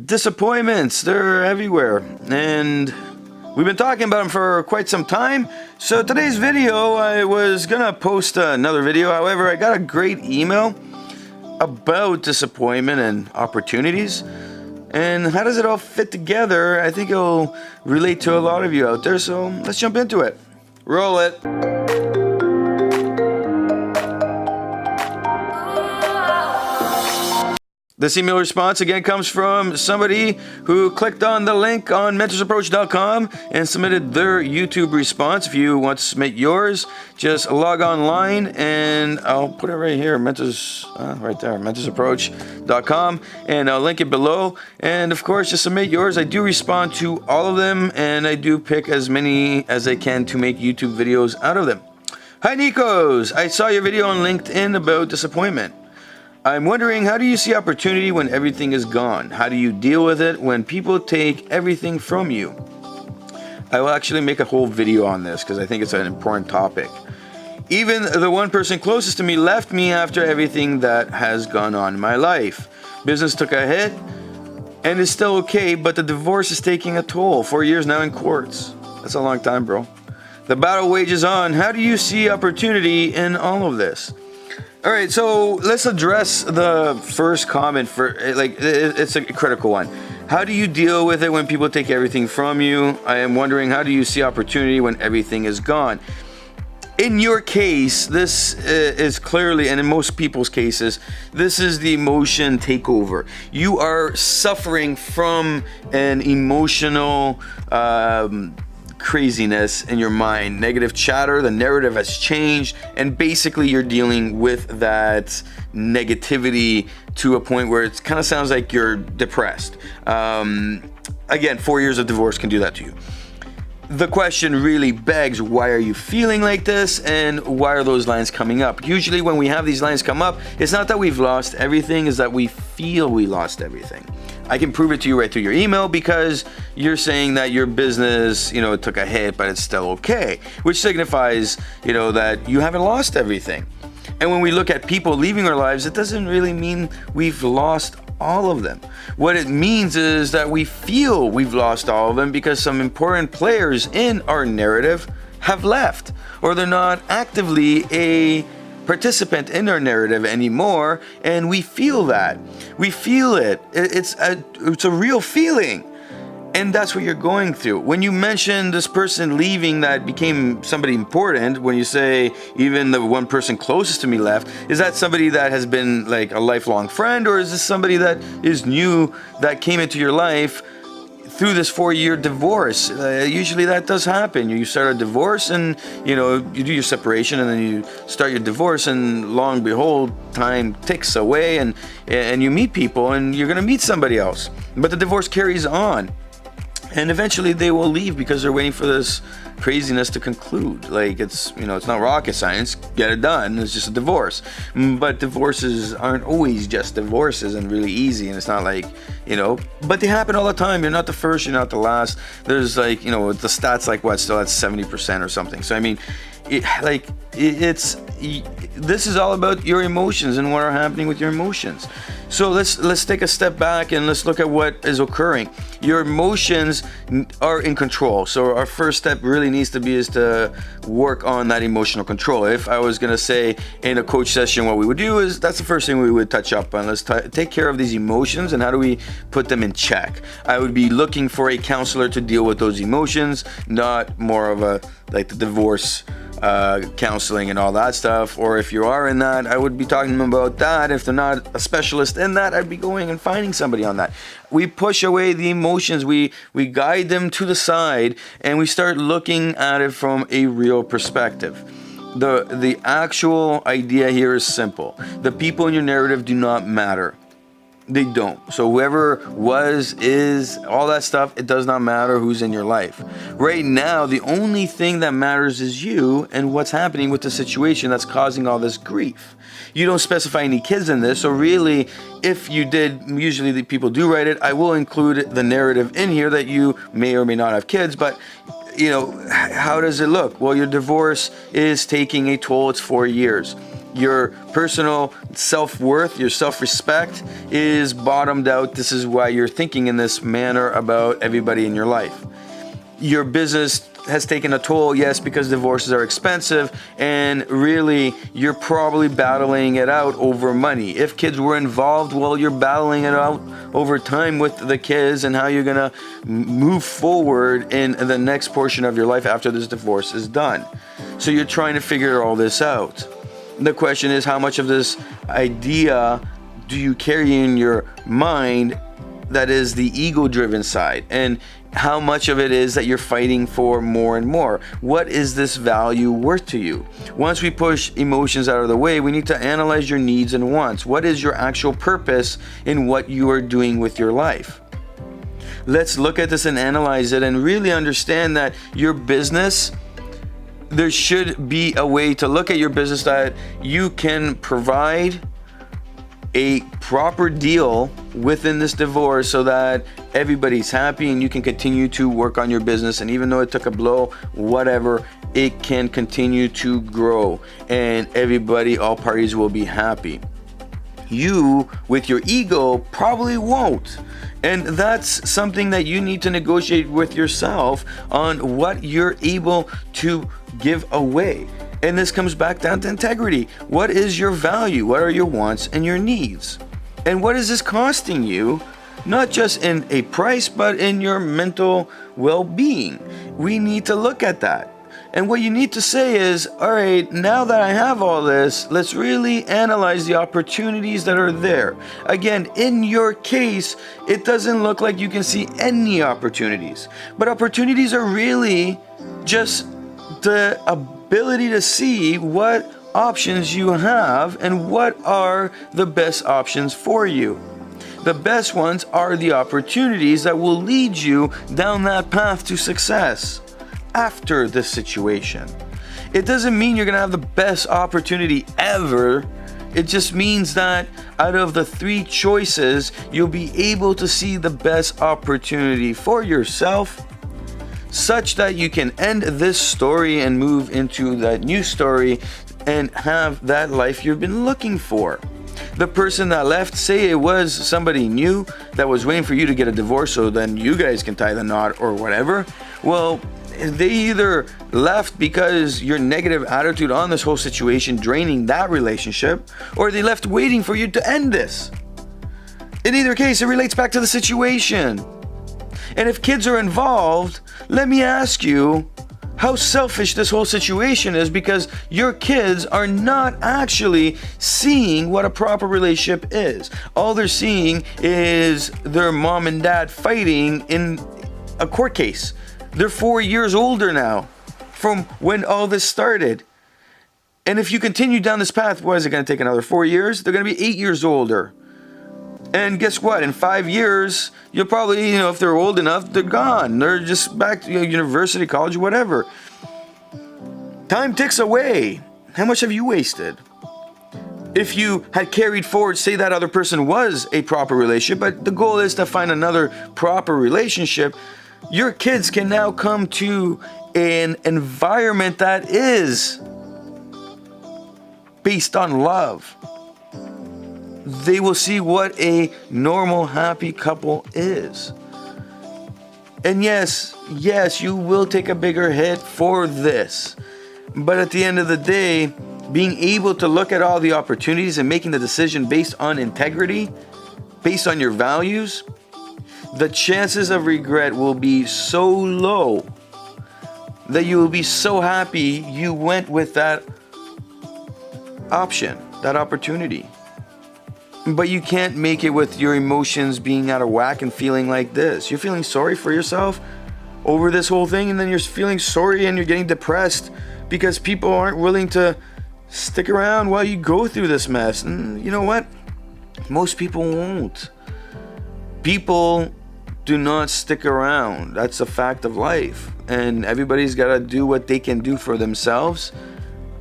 Disappointments, they're everywhere, and we've been talking about them for quite some time. So today's video, I was gonna post another video. However, I got a great email about disappointment and opportunities, and how does it all fit together. I think it'll relate to a lot of you out there, so let's jump into it. Roll it. This email response again comes from somebody who clicked on the link on mentorsapproach.com and submitted their YouTube response. If you want to submit yours, just log online and I'll put it right here, right there, mentorsapproach.com, and I'll link it below. And of course, just submit yours. I do respond to all of them, and I do pick as many as I can to make YouTube videos out of them. Hi Nikos, I saw your video on LinkedIn about disappointment. I'm wondering, how do you see opportunity when everything is gone? How do you deal with it when people take everything from you? I will actually make a whole video on this because I think it's an important topic. Even the one person closest to me left me after everything that has gone on in my life. Business took a hit and is still okay, but the divorce is taking a toll. 4 years now in courts. That's a long time, bro. The battle wages on. How do you see opportunity in all of this? All right, so let's address the first comment it's a critical one. How do you deal with it when people take everything from you? I am wondering, how do you see opportunity when everything is gone? In your case, this is clearly, and in most people's cases, this is the emotion takeover. You are suffering from an emotional craziness in your mind, negative chatter, the narrative has changed, and basically you're dealing with that negativity to a point where it kind of sounds like you're depressed. Again, 4 years of divorce can do that to you. The question really begs, why are you feeling like this, and why are those lines coming up? Usually when we have these lines come up, it's not that we've lost everything, it's that we feel we lost everything. I can prove it to you right through your email because you're saying that your business, it took a hit, but it's still okay, which signifies, that you haven't lost everything. And when we look at people leaving our lives, it doesn't really mean we've lost all of them. What it means is that we feel we've lost all of them because some important players in our narrative have left, or they're not actively a participant in our narrative anymore, and we feel that. We feel it. It's a real feeling. And that's what you're going through. When you mention this person leaving that became somebody important, when you say even the one person closest to me left, is that somebody that has been like a lifelong friend, or is this somebody that is new that came into your life through this 4-year divorce? Usually that does happen. You start a divorce and you do your separation, and then you start your divorce, and lo and behold, time ticks away, and you meet people, and you're gonna meet somebody else. But the divorce carries on. And eventually they will leave because they're waiting for this craziness to conclude. Like it's not rocket science. Get it done. It's just a divorce. But divorces aren't always just divorces and really easy. And it's not like, but they happen all the time. You're not the first, you're not the last. There's the stats still at 70% or something. So I mean, this is all about your emotions and what are happening with your emotions. So let's take a step back and let's look at what is occurring. Your emotions are in control. So our first step really needs to be is to work on that emotional control. If I was gonna say in a coach session, what we would do is that's the first thing we would touch up on. Let's take care of these emotions and how do we put them in check. I would be looking for a counselor to deal with those emotions, not more of the divorce counseling and all that stuff. Or if you are in that, I would be talking to them about that. If they're not a specialist in that, I'd be going and finding somebody on that. We push away the emotions, we guide them to the side, and we start looking at it from a real perspective. The actual idea here is simple. The people in your narrative do not matter. They don't. So whoever was, is, all that stuff, it does not matter who's in your life. Right now, the only thing that matters is you and what's happening with the situation that's causing all this grief. You don't specify any kids in this, so really, if you did, usually the people do write it, I will include the narrative in here that you may or may not have kids, but how does it look? Well, your divorce is taking a toll. It's 4 years. Your personal self-worth, your self-respect is bottomed out. This is why you're thinking in this manner about everybody in your life. Your business has taken a toll, yes, because divorces are expensive, and really you're probably battling it out over money. If kids were involved, well, you're battling it out over time with the kids and how you're gonna move forward in the next portion of your life after this divorce is done. So you're trying to figure all this out. The question is, how much of this idea do you carry in your mind that is the ego-driven side, and how much of it is that you're fighting for more and more? What is this value worth to you? Once we push emotions out of the way, we need to analyze your needs and wants. What is your actual purpose in what you are doing with your life? Let's look at this and analyze it and really understand that your business, there should be a way to look at your business that you can provide a proper deal within this divorce so that everybody's happy and you can continue to work on your business. And even though it took a blow, whatever, it can continue to grow and everybody, all parties will be happy. You, with your ego, probably won't. And that's something that you need to negotiate with yourself on what you're able to give away. And this comes back down to integrity. What is your value? What are your wants and your needs? And what is this costing you? Not just in a price, but in your mental well-being. We need to look at that. And what you need to say is, all right, now that I have all this, let's really analyze the opportunities that are there. Again, in your case, it doesn't look like you can see any opportunities. But opportunities are really just the ability to see what options you have and what are the best options for you. The best ones are the opportunities that will lead you down that path to success after this situation. It doesn't mean you're gonna have the best opportunity ever. It just means that out of the 3 choices, you'll be able to see the best opportunity for yourself, such that you can end this story and move into that new story and have that life you've been looking for. The person that left, say it was somebody new that was waiting for you to get a divorce so then you guys can tie the knot or whatever. Well, they either left because your negative attitude on this whole situation draining that relationship, or they left waiting for you to end this. In either case, it relates back to the situation. And if kids are involved, let me ask you how selfish this whole situation is, because your kids are not actually seeing what a proper relationship is. All they're seeing is their mom and dad fighting in a court case. They're 4 years older now from when all this started. And if you continue down this path, what is it going to take, another 4 years? They're going to be 8 years older. And guess what? In 5 years, you'll probably, if they're old enough, they're gone. They're just back to university, college, whatever. Time ticks away. How much have you wasted? If you had carried forward, say that other person was a proper relationship, but the goal is to find another proper relationship, your kids can now come to an environment that is based on love. They will see what a normal, happy couple is. And yes, you will take a bigger hit for this. But at the end of the day, being able to look at all the opportunities and making the decision based on integrity, based on your values, the chances of regret will be so low that you will be so happy you went with that option, that opportunity. But you can't make it with your emotions being out of whack and feeling like this. You're feeling sorry for yourself over this whole thing, and then you're feeling sorry and you're getting depressed because people aren't willing to stick around while you go through this mess. And you know what? Most people won't. People do not stick around. That's a fact of life. And everybody's got to do what they can do for themselves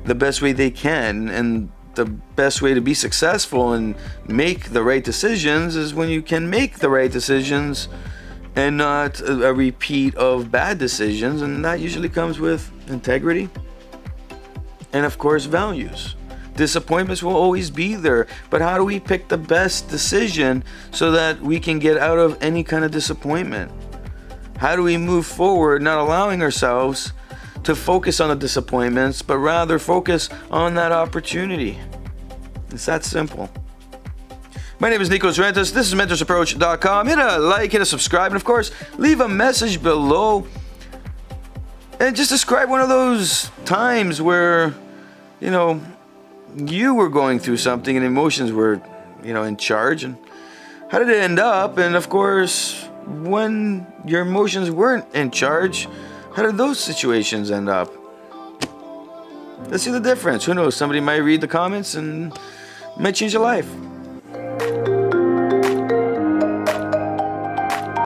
the best way they can. And the best way to be successful and make the right decisions is when you can make the right decisions and not a repeat of bad decisions. And that usually comes with integrity and, of course, values. Disappointments will always be there, but how do we pick the best decision so that we can get out of any kind of disappointment? How do we move forward, not allowing ourselves to focus on the disappointments, but rather focus on that opportunity? It's that simple. My name is Nico Rentas. This is mentorsapproach.com. Hit a like, hit a subscribe, and of course, leave a message below. And just describe one of those times where, you were going through something and emotions were, in charge. And how did it end up? And of course, when your emotions weren't in charge, how did those situations end up? Let's see the difference. Who knows? Somebody might read the comments and might change your life.